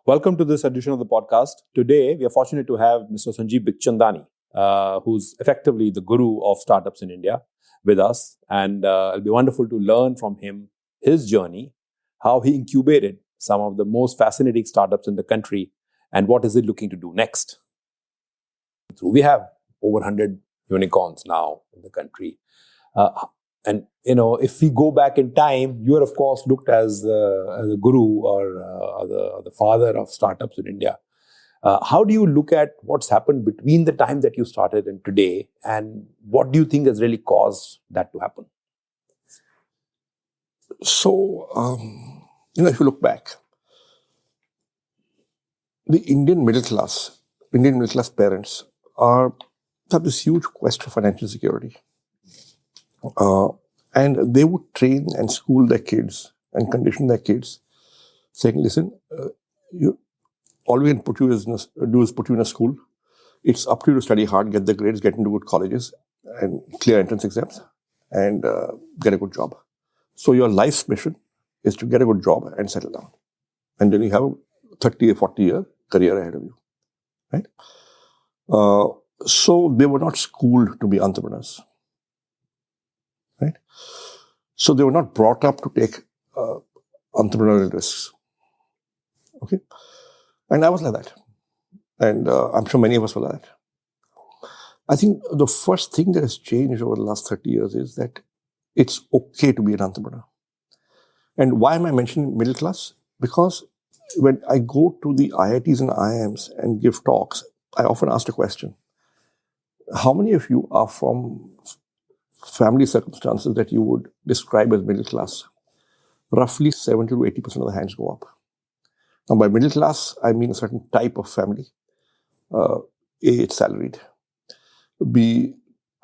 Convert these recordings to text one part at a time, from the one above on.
Welcome to this edition of the podcast. Today, we are fortunate to have Mr. Sanjeev Bikhchandani, who's effectively the guru of startups in India, with us. And it'll be wonderful to learn from him his journey, how he incubated some of the most fascinating startups in the country, and what is he looking to do next. We have over 100 unicorns now in the country. And if we go back in time, you are, of course, looked as a guru or the father of startups in India. How do you look at what's happened between the time that you started and today, and what do you think has really caused that to happen? So, if you look back, the Indian middle class parents have this huge quest for financial security. And they would train and school their kids and condition their kids, saying, listen, all we can do is put you in a school. It's up to you to study hard, get the grades, get into good colleges, and clear entrance exams, and get a good job. So your life's mission is to get a good job and settle down. And then you have a 30 or 40-year career ahead of you. Right? So they were not schooled to be entrepreneurs. Right? So they were not brought up to take entrepreneurial risks. Okay? And I was like that. And I'm sure many of us were like that. I think the first thing that has changed over the last 30 years is that it's okay to be an entrepreneur. And why am I mentioning middle class? Because when I go to the IITs and IIMs and give talks, I often ask a question. How many of you are from family circumstances that you would describe as middle class? Roughly 70 to 80% of the hands go up. Now, by middle class, I mean a certain type of family. A, it's salaried. B,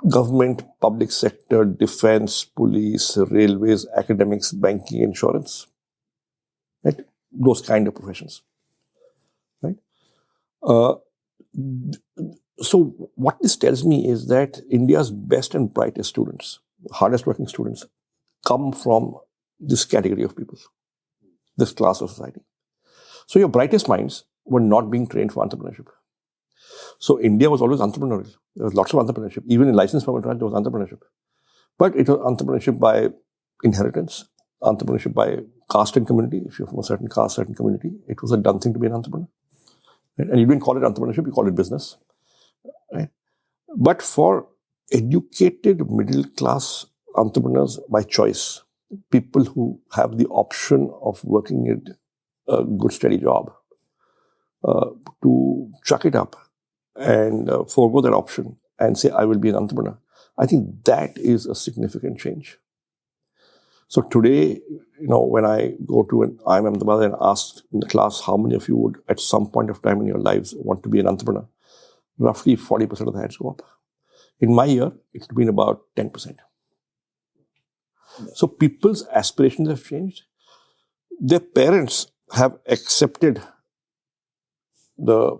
government, public sector, defense, police, railways, academics, banking, insurance. Right? Those kind of professions. Right? So what this tells me is that India's best and brightest students, hardest working students, come from this category of people, this class of society. So your brightest minds were not being trained for entrepreneurship. So India was always entrepreneurial. There was lots of entrepreneurship. Even in licensed permit, there was entrepreneurship. But it was entrepreneurship by inheritance, entrepreneurship by caste and community. If you're from a certain caste, certain community, it was a done thing to be an entrepreneur. Right? And you didn't call it entrepreneurship, you called it business. Right? But for educated middle class entrepreneurs by choice, people who have the option of working at a good steady job, to chuck it up and forego that option and say, I will be an entrepreneur, I think that is a significant change. So today, when I go to an IIM Ahmedabad and ask in the class, how many of you would at some point of time in your lives want to be an entrepreneur? Roughly 40% of the hands go up. In my year, it's been about 10%. So people's aspirations have changed. Their parents have accepted the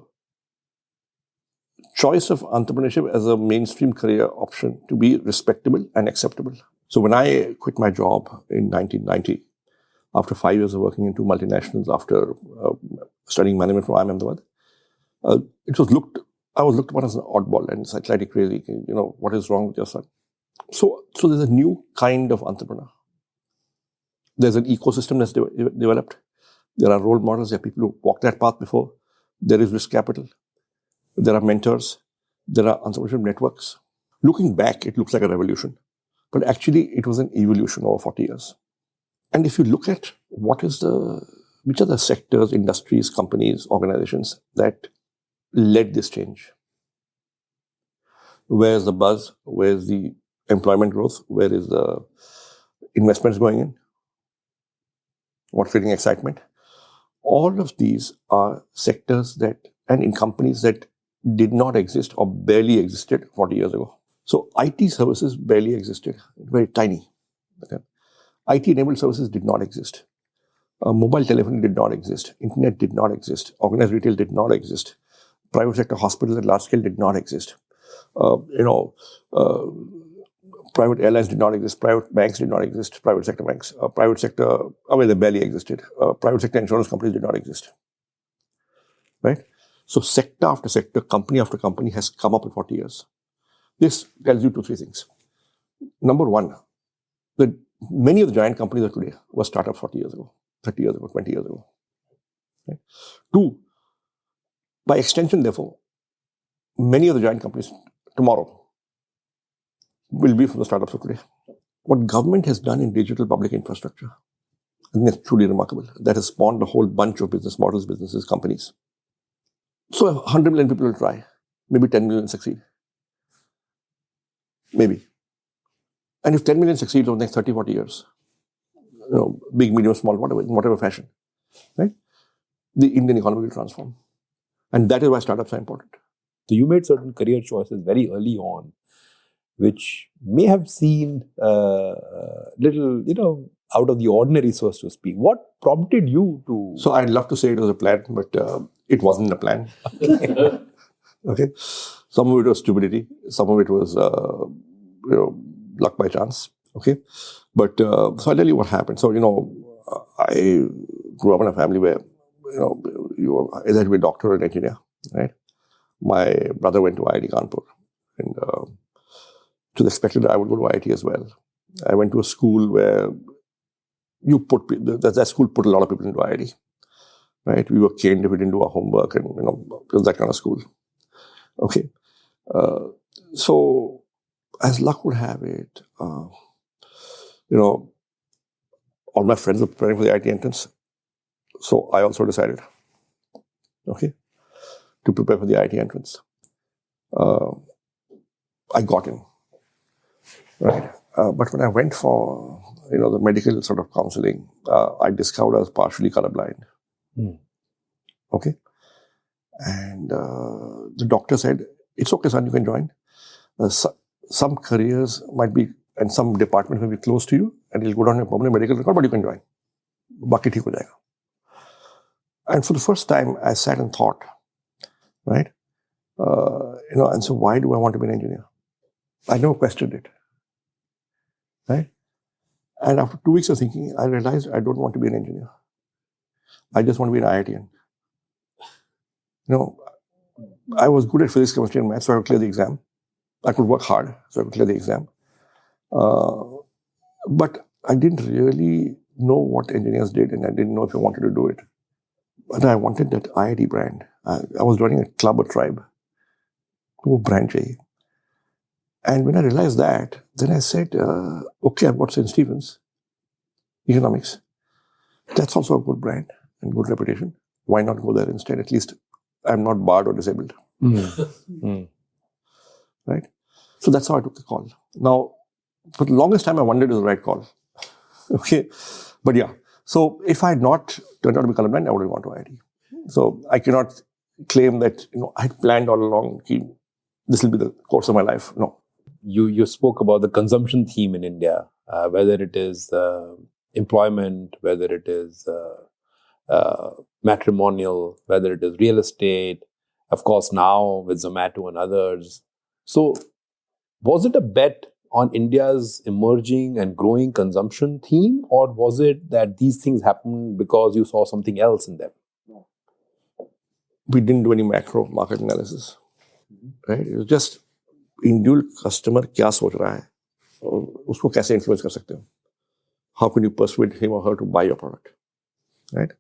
choice of entrepreneurship as a mainstream career option to be respectable and acceptable. So when I quit my job in 1990, after 5 years of working in two multinationals, after studying management from IIM Ahmedabad, I was looked upon as an oddball and slightly crazy. What is wrong with your son? So there's a new kind of entrepreneur. There's an ecosystem that's developed. There are role models. There are people who walked that path before. There is risk capital. There are mentors. There are entrepreneurship networks. Looking back, it looks like a revolution. But actually, it was an evolution over 40 years. And if you look at which are the sectors, industries, companies, organizations that led this change? Where's the buzz? Where's the employment growth? Where is the investments going in? What's creating excitement? All of these are sectors and in companies that did not exist or barely existed 40 years ago. So IT services barely existed, very tiny. Okay. IT-enabled services did not exist. Mobile telephony did not exist. Internet did not exist. Organized retail did not exist. Private sector hospitals at large scale did not exist. Private airlines did not exist. Private banks did not exist. Private sector banks. Private sector, they barely existed. Private sector insurance companies did not exist. Right? So sector after sector, company after company has come up in 40 years. This tells you 2-3 things. Number one, that many of the giant companies of today were startups 40 years ago, 30 years ago, 20 years ago. Right? Two, by extension, therefore, many of the giant companies tomorrow will be from the startups of today. What government has done in digital public infrastructure, I think that's truly remarkable. That has spawned a whole bunch of business models, businesses, companies. So 100 million people will try. Maybe 10 million succeed. Maybe. And if 10 million succeeds over the next 30, 40 years, big, medium, small, whatever, in whatever fashion, right? The Indian economy will transform. And that is why startups are important. So you made certain career choices very early on, which may have seemed little, out of the ordinary, so to speak. What prompted you to... So I'd love to say it was a plan, but it wasn't a plan. Okay. Some of it was stupidity. Some of it was, luck by chance. Okay. But so I'll tell you what happened. So, I grew up in a family where, you either had to be a doctor or an engineer, right? My brother went to IIT Kanpur, and it was expected that I would go to IIT as well. I went to a school where that school put a lot of people into IIT, right? We were caned if we didn't do our homework, and it was that kind of school. Okay, so as luck would have it, all my friends were preparing for the IIT entrance, so I also decided, okay, to prepare for the IIT entrance. I got in, right? But when I went for the medical sort of counseling, I discovered I was partially colorblind. Okay, and the doctor said, "It's okay, son, you can join. Some careers might be, and some departments may be close to you, and it'll go down your permanent medical record, but you can join. Baki theek ho jayega." And for the first time, I sat and thought, right? And so why do I want to be an engineer? I never questioned it, right? And after 2 weeks of thinking, I realized I don't want to be an engineer. I just want to be an IITian. I was good at physics, chemistry, and maths, so I could clear the exam. I could work hard, so I could clear the exam. But I didn't really know what engineers did, and I didn't know if I wanted to do it. But I wanted that IIT brand. I was running a club or tribe. To a brand chahiye. And when I realized that, then I said, okay, I've got St. Stephen's, economics. That's also a good brand and good reputation. Why not go there instead? At least I'm not barred or disabled. Right? So that's how I took the call. Now, for the longest time, I wondered it was the right call. Okay. But yeah. So if I had not turned out to be colorblind, I would have gone to IIT. So I cannot claim that, I had planned all along, this will be the course of my life. No. You spoke about the consumption theme in India, whether it is employment, whether it is matrimonial, whether it is real estate, of course now with Zomato and others. So was it a bet on India's emerging and growing consumption theme, or was it that these things happened because you saw something else in them? We didn't do any macro market analysis, right? It was just individual customer क्या सोच रहा है और उसको कैसे influence कर सकते हो? How can you persuade him or her to buy your product, right?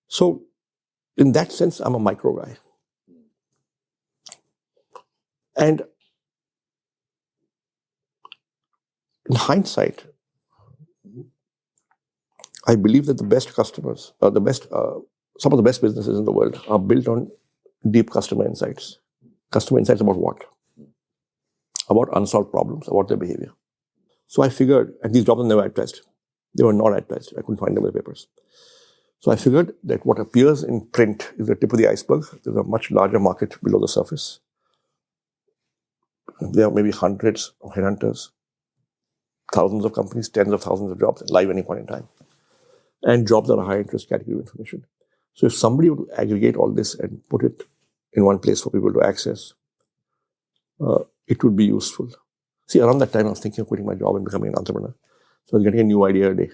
So, in that sense, I'm a micro guy. And in hindsight, I believe that the best customers, some of the best businesses in the world are built on deep customer insights. Customer insights about what? About unsolved problems, about their behavior. So I figured, and these jobs were never advertised. They were not advertised. I couldn't find them in the papers. So I figured that what appears in print is the tip of the iceberg. There's a much larger market below the surface. There are maybe hundreds of headhunters, thousands of companies, tens of thousands of jobs live at any point in time. And jobs are a high interest category of information. So if somebody would aggregate all this and put it in one place for people to access, it would be useful. See, around that time, I was thinking of quitting my job and becoming an entrepreneur. So I was getting a new idea a day.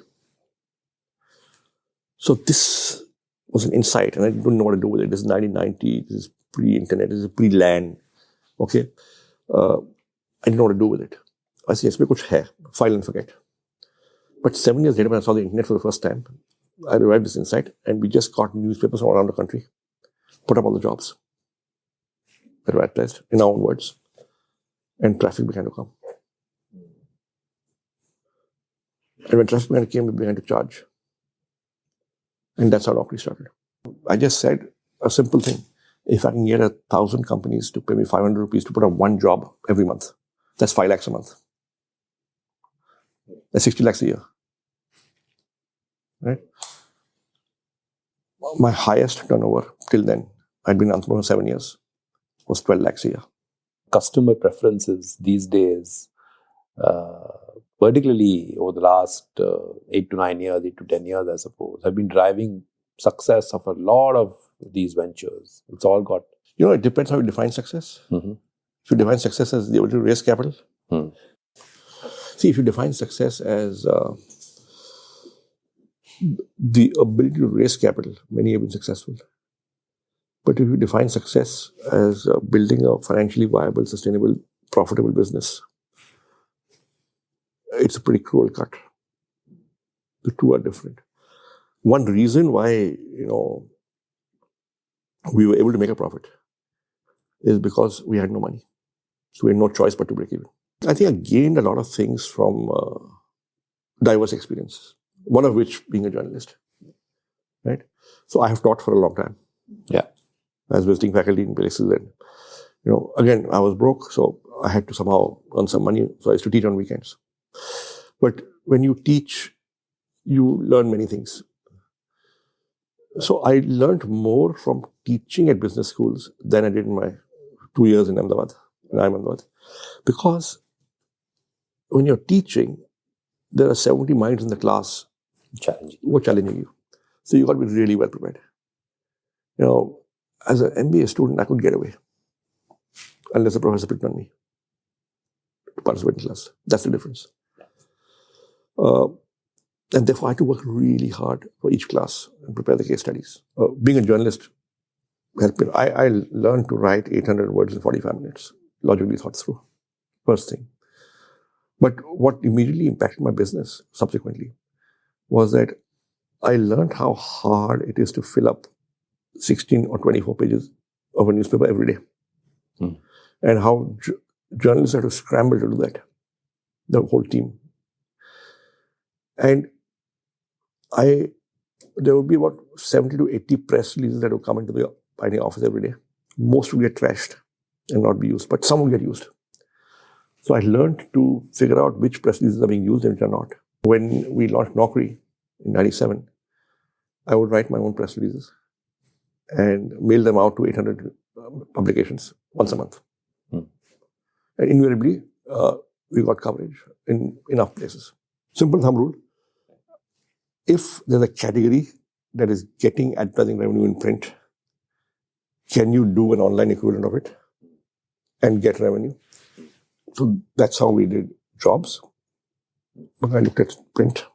So this was an insight, and I didn't know what to do with it. This is 1990. This is pre-internet. This is pre-LAN. Okay. I didn't know what to do with it. I said, yes, kuch hai, file and forget. But 7 years later, when I saw the internet for the first time, I derived this insight, and we just got newspapers all around the country, put up all the jobs, advertised in our own words, and traffic began to come. And when traffic began to come, we began to charge. And that's how Naukri started. I just said a simple thing. If I can get 1,000 companies to pay me 500 rupees to put up one job every month, that's 5 lakhs a month. That's 60 lakhs a year. Right? My highest turnover till then, I'd been an entrepreneur for 7 years, was 12 lakhs a year. Customer preferences these days, particularly over the last 8 to 9 years, 8 to 10 years, I suppose, have been driving success of a lot of these ventures. It's all got... It depends how you define success. Mm-hmm. If you define success as the ability to raise capital, see, if you define success as the ability to raise capital, many have been successful. But if you define success as building a financially viable, sustainable, profitable business, it's a pretty cruel cut. The two are different. One reason why, we were able to make a profit is because we had no money. So we had no choice but to break even. I think I gained a lot of things from diverse experiences, one of which being a journalist, right? So I have taught for a long time. Yeah. As visiting faculty in places and, again, I was broke, so I had to somehow earn some money. So I used to teach on weekends. But when you teach, you learn many things. So I learned more from teaching at business schools than I did in my 2 years in Ahmedabad, because when you're teaching, there are 70 minds in the class who are challenging you. So you got to be really well prepared. As an MBA student, I could get away unless the professor picked on me to participate in class. That's the difference. And therefore, I had to work really hard for each class and prepare the case studies. Being a journalist helped me. I learned to write 800 words in 45 minutes, logically thought through, first thing. But what immediately impacted my business subsequently was that I learned how hard it is to fill up 16 or 24 pages of a newspaper every day. And how journalists have to scramble to do that, the whole team. And there would be about 70 to 80 press releases that would come into the pioneer office every day. Most would get trashed and not be used, but some would get used. So I learned to figure out which press releases are being used and which are not. When we launched Naukri in 97, I would write my own press releases and mail them out to 800 publications once a month. And invariably, we got coverage in enough places. Simple thumb rule. If there's a category that is getting advertising revenue in print, can you do an online equivalent of it and get revenue? So that's how we did jobs. I looked at print.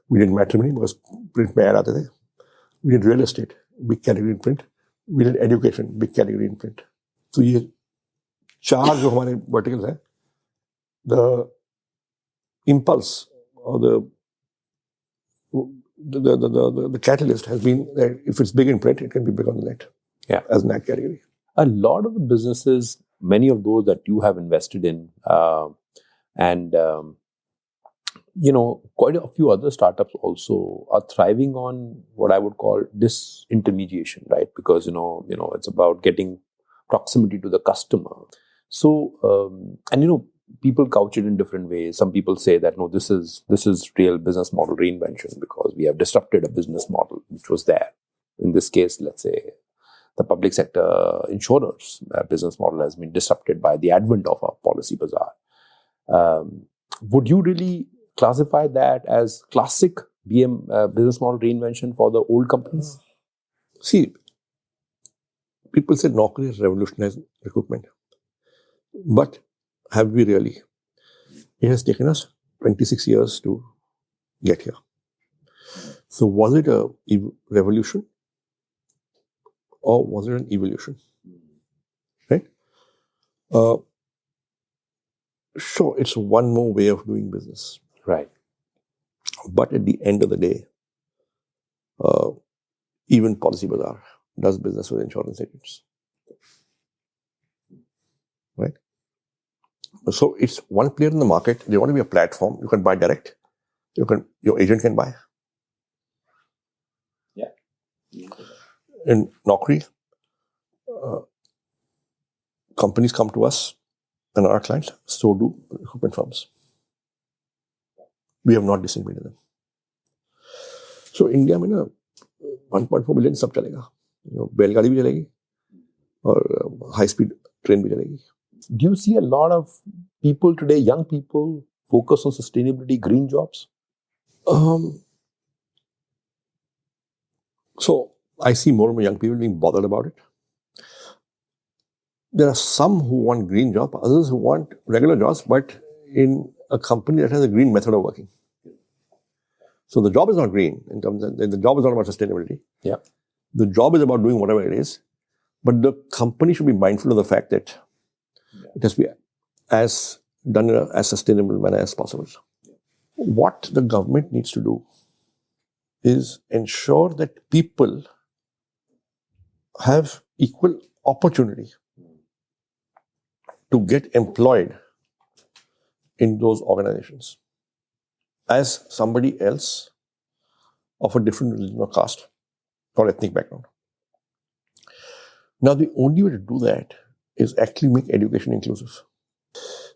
We did matrimony because print mein ad aate the. We did real estate, big category in print. We did education, big category in print. So ये चार जो हमारे verticals हैं, the impulse or the catalyst has been that if it's big in print, it can be big on the net. Yeah, as an ad category. A lot of the businesses, many of those that you have invested in, and quite a few other startups also are thriving on what I would call disintermediation, right? Because it's about getting proximity to the customer. So people couch it in different ways. Some people say that no, this is real business model reinvention because we have disrupted a business model which was there. In this case, let's say the public sector insurers business model has been disrupted by the advent of a policy bazaar. Would you really classify that as classic BM business model reinvention for the old companies? See, people say Naukri has revolutionized recruitment. But have we really? It has taken us 26 years to get here. So was it a revolution or was it an evolution? Right? Sure, it's one more way of doing business. Right. But at the end of the day, even Policy Bazaar does business with insurance agents. Right? So it's one player in the market. They want to be a platform. You can buy direct. Your agent can buy. Yeah. In Naukri, companies come to us and our clients, so do recruitment firms. We have not disintermediated them. So India में ना 1.4 billion सब चलेगा. बैलगाड़ी भी चलेगी और high speed train भी चलेगी. Do you see a lot of people today, young people, focus on sustainability, green jobs? So I see more and more young people being bothered about it. There are some who want green jobs, others who want regular jobs, but in a company that has a green method of working. So the job is not green in terms of, the job is not about sustainability. Yeah. The job is about doing whatever it is, but the company should be mindful of the fact that it has to be as done in as sustainable manner as possible. What the government needs to do is ensure that people have equal opportunity to get employed in those organizations as somebody else of a different religion or caste or ethnic background. Now, the only way to do that is actually make education inclusive.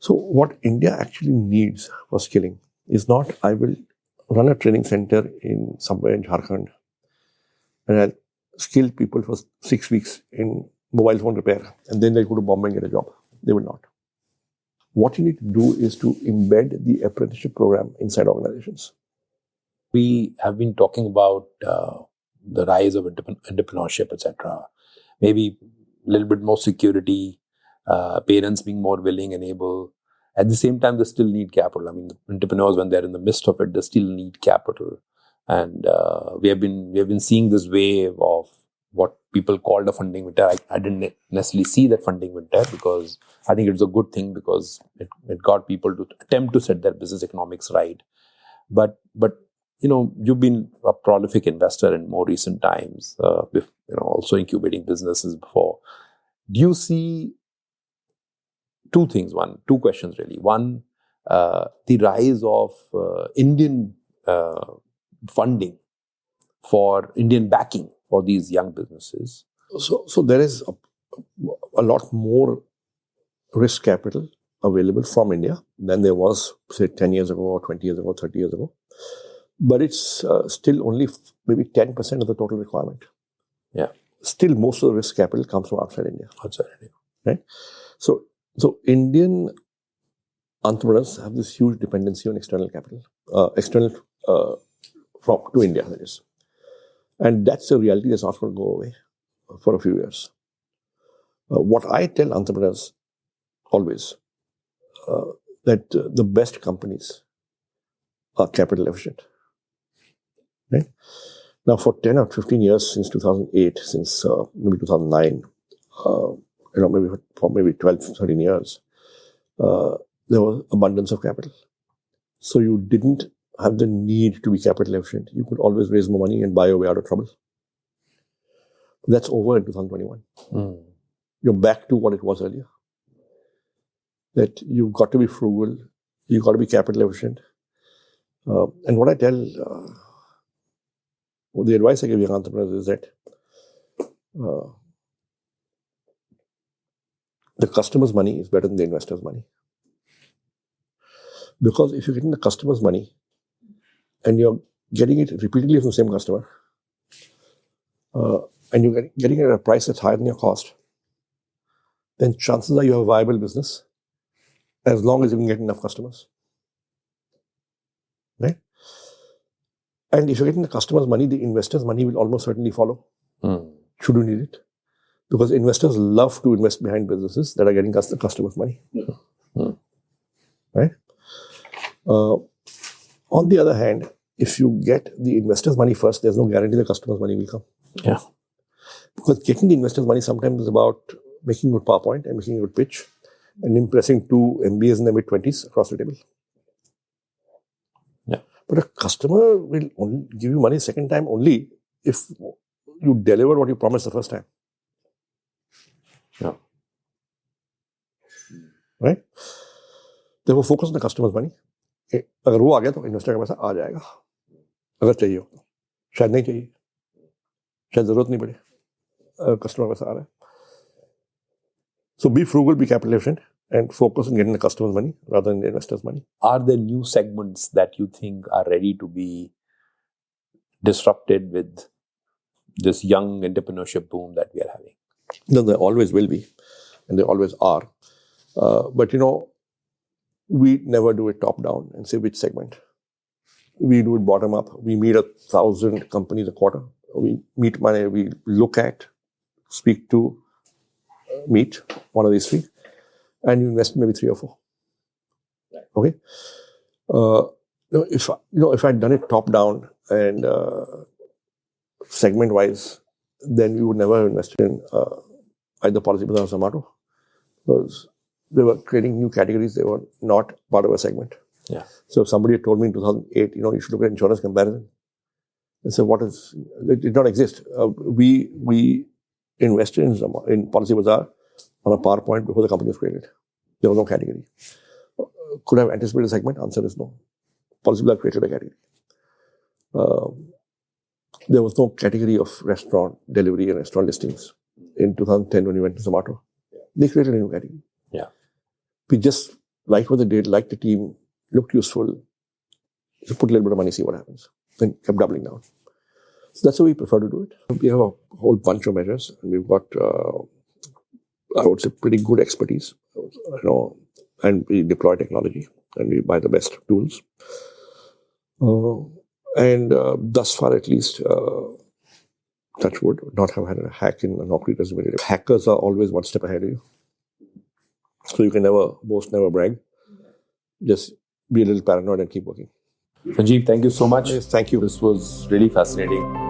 So what India actually needs for skilling is not, I will run a training center in somewhere in Jharkhand and I'll skill people for 6 weeks in mobile phone repair and then they'll go to Bombay and get a job. They will not. What you need to do is to embed the apprenticeship program inside organizations. We have been talking about the rise of entrepreneurship, etc. Maybe a little bit more security, parents being more willing and able. At the same time, they still need capital. I mean, entrepreneurs, when they're in the midst of it, they still need capital. And we have been seeing this wave of what people called a funding winter. I didn't necessarily see that funding winter because I think it was a good thing because it got people to attempt to set their business economics right. But you've been a prolific investor in more recent times, with also incubating businesses before. Do you see two things? Two questions really. One, the rise of Indian funding for Indian backing for these young businesses. So there is a lot more risk capital available from India than there was, say, 10 years ago or 20 years ago, 30 years ago. But it's still only maybe 10% of the total requirement. Yeah. Still, most of the risk capital comes from outside India. Outside India. Right? So Indian entrepreneurs have this huge dependency on external capital, to India, that is. And that's a reality that's not going to go away for a few years. What I tell entrepreneurs always, that the best companies are capital efficient. Right? Now, for 10 or 15 years, since 2008, since maybe 2009, maybe 12, 13 years, there was abundance of capital. So you didn't have the need to be capital efficient. You could always raise more money and buy your way out of trouble. That's over in 2021. You're back to what it was earlier. That you've got to be frugal, you've got to be capital efficient. And what I tell, the advice I give young entrepreneurs is that the customer's money is better than the investor's money. Because if you're getting the customer's money and you're getting it repeatedly from the same customer, and you're getting it at a price that's higher than your cost, then chances are you have a viable business as long as you can get enough customers. Right? And if you're getting the customer's money, the investor's money will almost certainly follow. Should you need it? Because investors love to invest behind businesses that are getting the customer's money. Right? On the other hand, if you get the investors' money first, there's no guarantee the customer's money will come. Yeah. Because getting the investors' money sometimes is about making a good PowerPoint and making a good pitch and impressing two MBAs in their mid-20s across the table. Yeah. But a customer will only give you money second time only if you deliver what you promised the first time. Yeah. Right? Therefore, focus on the customer's money. अगर वो आ गया तो investor का पैसा आ जाएगा अगर चाहिए हो शायद नहीं चाहिए शायद जरूरत नहीं पड़े कस्टमर पैसा आ रहा है so be frugal, be capital efficient and focus on getting the customer's money rather than the investor's money. Are there new segments that you think are ready to be disrupted with this young entrepreneurship boom that we are having? No, there always will be and they always are, but we never do it top down and say which segment. We do it bottom up. We meet 1,000 companies a quarter. We look at, speak to, meet one of these three, and you invest maybe 3 or 4. Okay. If I'd done it top down and segment wise, then we would never have invested in either Policybazaar or Zomato because they were creating new categories. They were not part of a segment. Yeah. So if somebody had told me in 2008, you should look at insurance comparison. I said, it did not exist. We invested in Policybazaar on a PowerPoint before the company was created. There was no category. Could I have anticipated a segment? Answer is no. Policybazaar created a category. There was no category of restaurant delivery and restaurant listings in 2010 when we went to Zomato. They created a new category. Yeah. We just liked what they did, liked the team, looked useful. So put a little bit of money, see what happens. And kept doubling down. So that's how we prefer to do it. We have a whole bunch of measures and we've got, I would say, pretty good expertise. And we deploy technology and we buy the best tools. And thus far, at least, touch wood, not have had a hack in a Naukri resume. Hackers are always one step ahead of you. So you can never boast, never brag. Just be a little paranoid and keep working. Sanjeev, thank you so much. Yes, thank you. This was really fascinating.